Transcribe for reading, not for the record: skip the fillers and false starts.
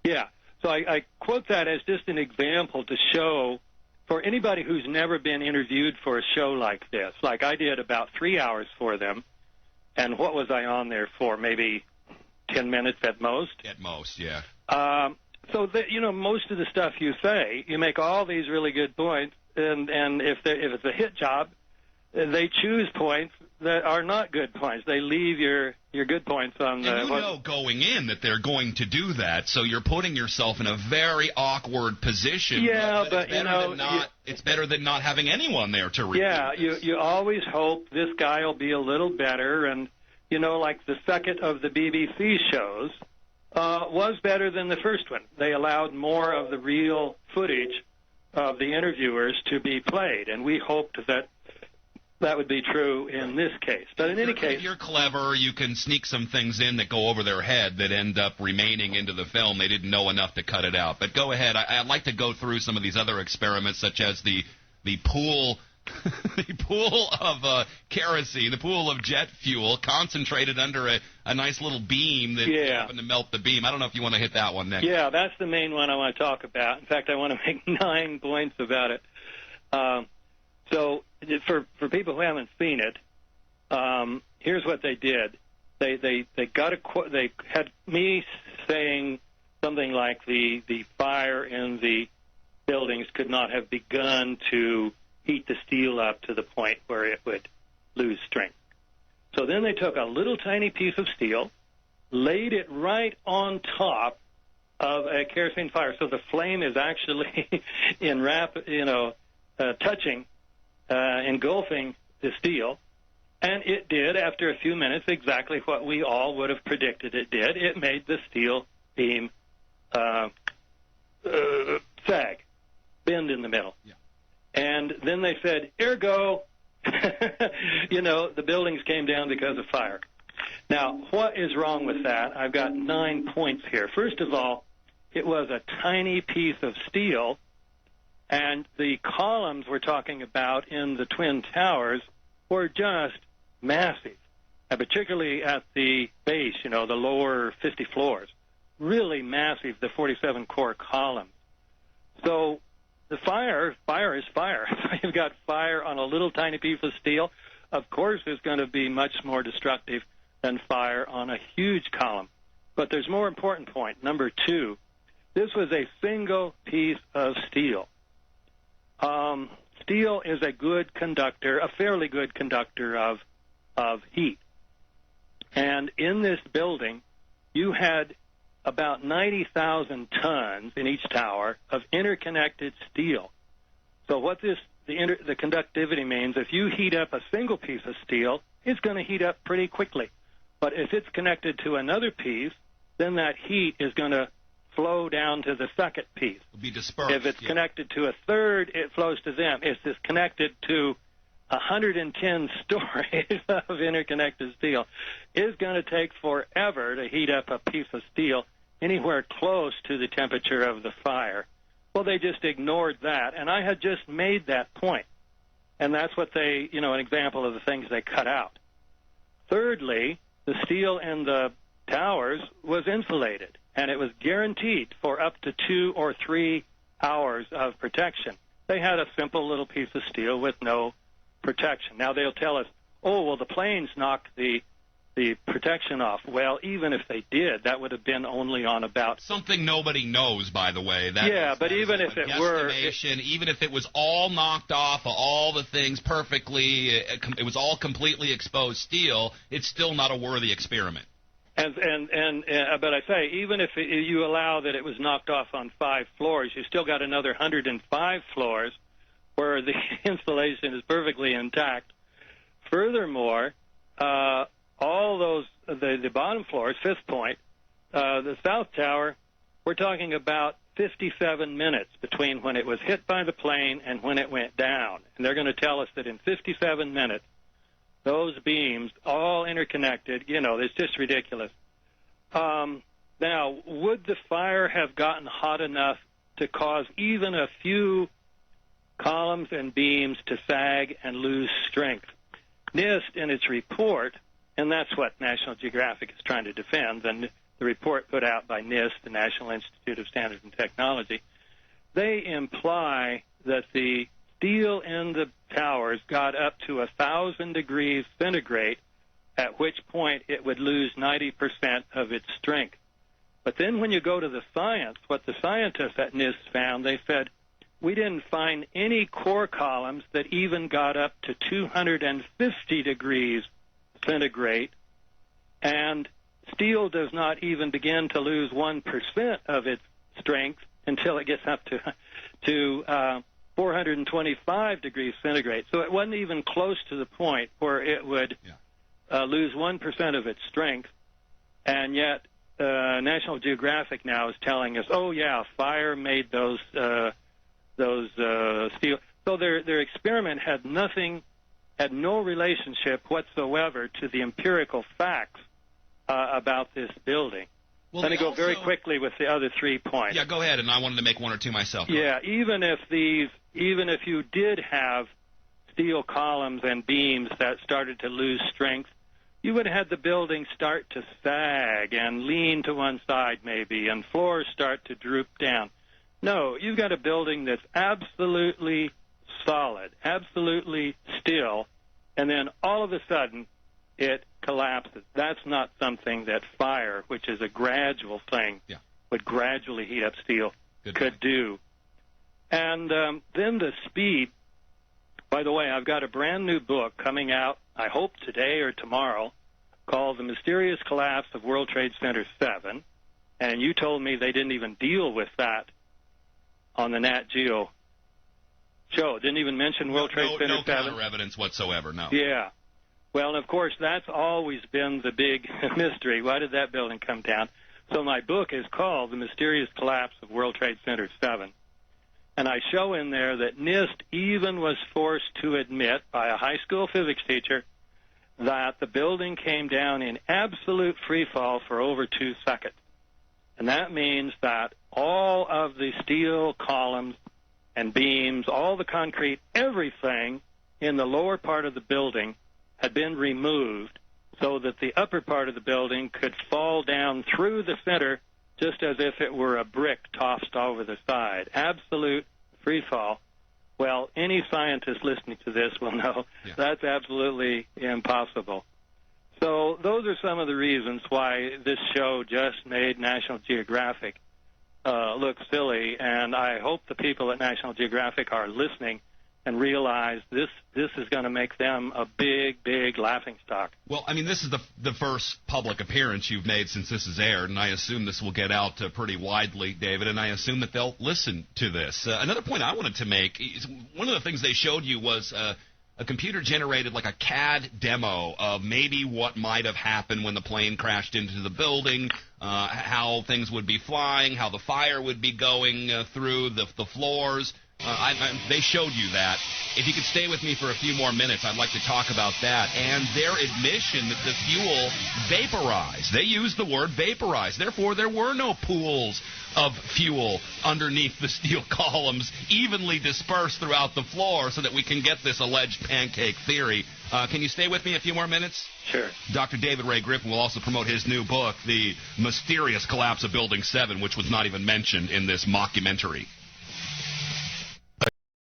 Yeah. So I quote that as just an example to show for anybody who's never been interviewed for a show like this. Like I did about 3 hours for them, and what was I on there for? Maybe 10 minutes at most? At most, yeah. So, most of the stuff you say, you make all these really good points, and if it's a hit job, they choose points that are not good points. They leave your good points on the... And you know going in that they're going to do that, so you're putting yourself in a very awkward position. Yeah, but it's better than not having anyone there to review. Yeah, you always hope this guy will be a little better, and, like the second of the BBC shows was better than the first one. They allowed more of the real footage of the interviewers to be played, and we hoped that would be true in this case. But in any case... If you're clever, you can sneak some things in that go over their head that end up remaining into the film. They didn't know enough to cut it out. But go ahead. I'd like to go through some of these other experiments, such as the pool... the pool of kerosene, the pool of jet fuel concentrated under a nice little beam that happened to melt the beam. I don't know if you want to hit that one next. Yeah, that's the main one I want to talk about. In fact, I want to make 9 points about it. So for people who haven't seen it, here's what they did. They had me saying something like the fire in the buildings could not have begun to heat the steel up to the point where it would lose strength. So then they took a little tiny piece of steel, laid it right on top of a kerosene fire, so the flame is actually touching, engulfing the steel, and it did, after a few minutes, exactly what we all would have predicted it did. It made the steel beam sag, bend in the middle. Yeah. And then they said, ergo, the buildings came down because of fire. Now, what is wrong with that? I've got 9 points here. First of all, it was a tiny piece of steel, and the columns we're talking about in the Twin Towers were just massive, and particularly at the base, the lower 50 floors. Really massive, the 47-core columns. So the fire is fire. You've got fire on a little tiny piece of steel. Of course, it's going to be much more destructive than fire on a huge column. But there's more important point. Number 2, this was a single piece of steel. Steel is a good conductor, a fairly good conductor of heat. And in this building, you had about 90,000 tons in each tower of interconnected steel. So what the conductivity means, if you heat up a single piece of steel, it's going to heat up pretty quickly. But if it's connected to another piece, then that heat is going to flow down to the second piece. It'll be dispersed. If it's connected to a third, it flows to them. If it's connected to 110 stories of interconnected steel, it's going to take forever to heat up a piece of steel anywhere close to the temperature of the fire. Well, they just ignored that, and I had just made that point. And that's what an example of the things they cut out. Thirdly, the steel in the towers was insulated, and it was guaranteed for up to 2 or 3 hours of protection. They had a simple little piece of steel with no protection. Now they'll tell us, the planes knocked the protection off. Well, even if they did, that would have been only on about... Something nobody knows, by the way. But even if it were... Even if it was all knocked off, all the things perfectly, it was all completely exposed steel, it's still not a worthy experiment. But I say, even if you allow that it was knocked off on 5 floors, you still got another 105 floors where the insulation is perfectly intact. Furthermore, all those, the bottom floors, 5th point, the South Tower, we're talking about 57 minutes between when it was hit by the plane and when it went down. And they're going to tell us that in 57 minutes, those beams, all interconnected, it's just ridiculous. Now, would the fire have gotten hot enough to cause even a few columns and beams to sag and lose strength? NIST, in its report, and that's what National Geographic is trying to defend, and the report put out by NIST, the National Institute of Standards and Technology, they imply that the steel in the towers got up to 1,000 degrees centigrade, at which point it would lose 90% of its strength. But then when you go to the science, what the scientists at NIST found, they said, we didn't find any core columns that even got up to 250 degrees centigrade, and steel does not even begin to lose 1% of its strength until it gets up to 425 degrees centigrade. So it wasn't even close to the point where it would lose 1% of its strength, and yet National Geographic now is telling us, oh yeah, fire made those steel. So their experiment had no relationship whatsoever to the empirical facts about this building. Well, Let me go very quickly with the other 3 points. Yeah, go ahead, and I wanted to make one or two myself. Yeah, even if you did have steel columns and beams that started to lose strength, you would have had the building start to sag and lean to one side maybe, and floors start to droop down. No, you've got a building that's absolutely solid, absolutely still, and then all of a sudden it collapses. That's not something that fire, which is a gradual thing, would gradually heat up steel, could do. And then the speed. By the way, I've got a brand new book coming out, I hope today or tomorrow, called The Mysterious Collapse of World Trade Center 7. And you told me they didn't even deal with that on the Nat Geo show. Didn't even mention World Trade Center 7. No counter evidence whatsoever, no. Yeah. Well, and of course, that's always been the big mystery. Why did that building come down? So my book is called The Mysterious Collapse of World Trade Center 7. And I show in there that NIST even was forced to admit by a high school physics teacher that the building came down in absolute free fall for over 2 seconds. And that means that all of the steel columns and beams, all the concrete, everything in the lower part of the building had been removed so that the upper part of the building could fall down through the center just as if it were a brick tossed over the side. Absolute free fall. Well, any scientist listening to this will know that's absolutely impossible. So those are some of the reasons why this show just made National Geographic look silly, and I hope the people at National Geographic are listening and realize this is going to make them a big laughingstock. Well, I mean, this is the first public appearance you've made since this is aired, and I assume this will get out pretty widely, David, and I assume that they'll listen to this. Another point I wanted to make is one of the things they showed you was a computer-generated, like a CAD demo of maybe what might have happened when the plane crashed into the building, how things would be flying, how the fire would be going through the floors. They showed you that. If you could stay with me for a few more minutes, I'd like to talk about that and their admission that the fuel vaporized. They used the word vaporized. Therefore, there were no pools of fuel underneath the steel columns evenly dispersed throughout the floor so that we can get this alleged pancake theory. Can you stay with me a few more minutes? Sure. Dr. David Ray Griffin will also promote his new book, The Mysterious Collapse of Building 7, which was not even mentioned in this mockumentary.